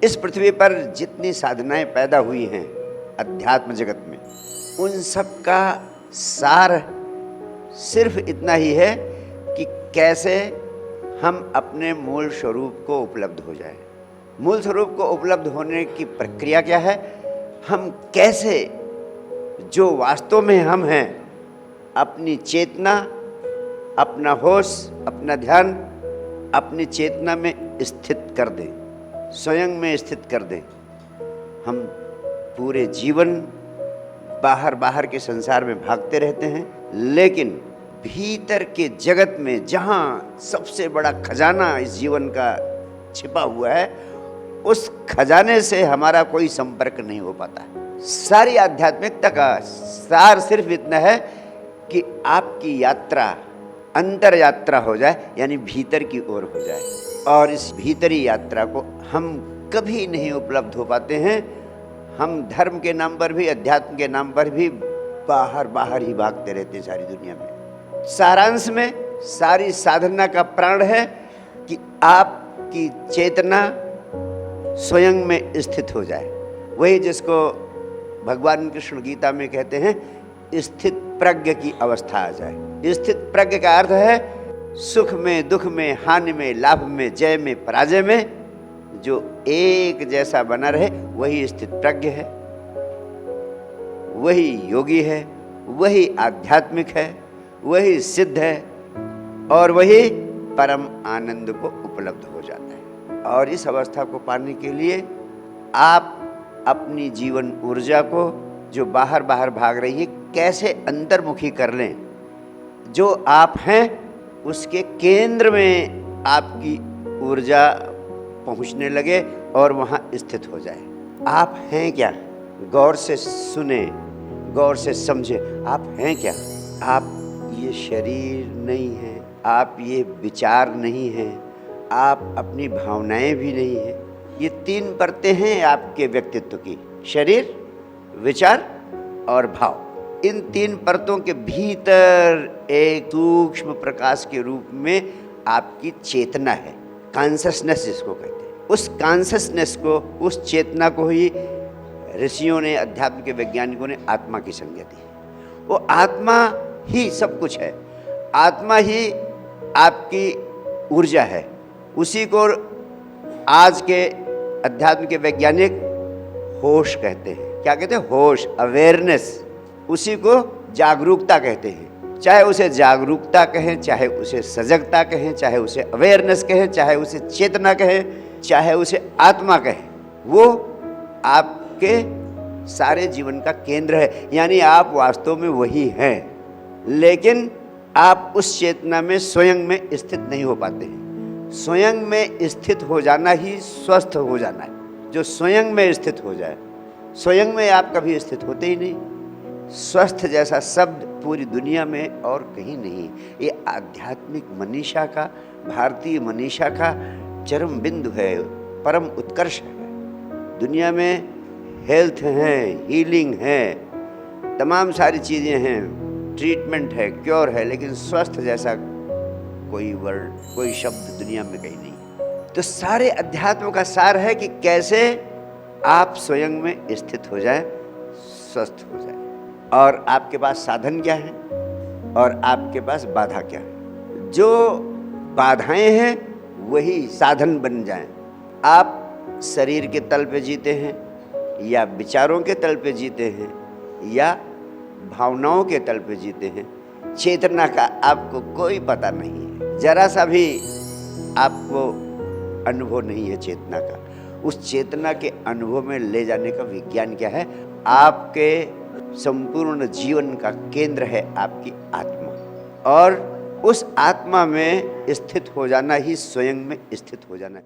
इस पृथ्वी पर जितनी साधनाएं पैदा हुई हैं अध्यात्म जगत में, उन सब का सार सिर्फ इतना ही है कि कैसे हम अपने मूल स्वरूप को उपलब्ध हो जाए। मूल स्वरूप को उपलब्ध होने की प्रक्रिया क्या है? हम कैसे जो वास्तव में हम हैं, अपनी चेतना, अपना होश, अपना ध्यान अपनी चेतना में स्थित कर दें, स्वयं में स्थित कर दें। हम पूरे जीवन बाहर बाहर के संसार में भागते रहते हैं, लेकिन भीतर के जगत में जहाँ सबसे बड़ा खजाना इस जीवन का छिपा हुआ है, उस खजाने से हमारा कोई संपर्क नहीं हो पाता। सारी आध्यात्मिकता का सार सिर्फ इतना है कि आपकी यात्रा अंतर यात्रा हो जाए, यानी भीतर की ओर हो जाए। और इस भीतरी यात्रा को हम कभी नहीं उपलब्ध हो पाते हैं। हम धर्म के नाम पर भी, अध्यात्म के नाम पर भी बाहर बाहर ही भागते रहते हैं सारी दुनिया में। सारांश में सारी साधना का प्राण है कि आपकी चेतना स्वयं में स्थित हो जाए। वही जिसको भगवान कृष्ण गीता में कहते हैं, स्थित प्रज्ञ की अवस्था आ जाए। स्थित प्रज्ञ का अर्थ है सुख में, दुख में, हानि में, लाभ में, जय में, पराजय में जो एक जैसा बना रहे, वही स्थित प्रज्ञ है, वही योगी है, वही आध्यात्मिक है, वही सिद्ध है और वही परम आनंद को उपलब्ध हो जाता है। और इस अवस्था को पाने के लिए आप अपनी जीवन ऊर्जा को जो बाहर बाहर भाग रही है, कैसे अंतर्मुखी कर लें। जो आप हैं उसके केंद्र में आपकी ऊर्जा पहुंचने लगे और वहां स्थित हो जाए। आप हैं क्या? गौर से सुने, गौर से समझे। आप हैं क्या? आप ये शरीर नहीं है, आप ये विचार नहीं हैं, आप अपनी भावनाएं भी नहीं हैं। ये तीन परतें हैं आपके व्यक्तित्व की, शरीर, विचार और भाव। इन तीन परतों के भीतर एक सूक्ष्म प्रकाश के रूप में आपकी चेतना है, कॉन्शसनेस जिसको कहते हैं। उस कॉन्शसनेस को, उस चेतना को ही ऋषियों ने, अध्यात्म के वैज्ञानिकों ने आत्मा की संज्ञा दी है। वो आत्मा ही सब कुछ है, आत्मा ही आपकी ऊर्जा है। उसी को आज के अध्यात्म के वैज्ञानिक होश कहते हैं। क्या कहते हैं? होश, अवेयरनेस। उसी को जागरूकता कहते हैं। चाहे उसे जागरूकता कहें, चाहे उसे सजगता कहें, चाहे उसे अवेयरनेस कहें, चाहे उसे चेतना कहें, चाहे उसे आत्मा कहें, वो आपके सारे जीवन का केंद्र है। यानी आप वास्तव में वही हैं, लेकिन आप उस चेतना में स्वयं में स्थित नहीं हो पाते हैं। स्वयं में स्थित हो जाना ही स्वस्थ हो जाना है। जो स्वयं में स्थित हो जाए, स्वयं में आप कभी स्थित होते ही नहीं। स्वस्थ जैसा शब्द पूरी दुनिया में और कहीं नहीं। ये आध्यात्मिक मनीषा का, भारतीय मनीषा का चरम बिंदु है, परम उत्कर्ष है। दुनिया में हेल्थ है, हीलिंग है, तमाम सारी चीज़ें हैं, ट्रीटमेंट है, क्योर है, लेकिन स्वस्थ जैसा कोई वर्ड, कोई शब्द दुनिया में कहीं नहीं। तो सारे अध्यात्म का सार है कि कैसे आप स्वयं में स्थित हो जाएं, स्वस्थ हो जाएं। और आपके पास साधन क्या है और आपके पास बाधा क्या है? जो बाधाएं हैं वही साधन बन जाएं। आप शरीर के तल पे जीते हैं, या विचारों के तल पे जीते हैं, या भावनाओं के तल पे जीते हैं, चेतना का आपको कोई पता नहीं है। जरा सा भी आपको अनुभव नहीं है चेतना का। उस चेतना के अनुभव में ले जाने का विज्ञान क्या है? आपके संपूर्ण जीवन का केंद्र है आपकी आत्मा, और उस आत्मा में स्थित हो जाना ही स्वयं में स्थित हो जाना है।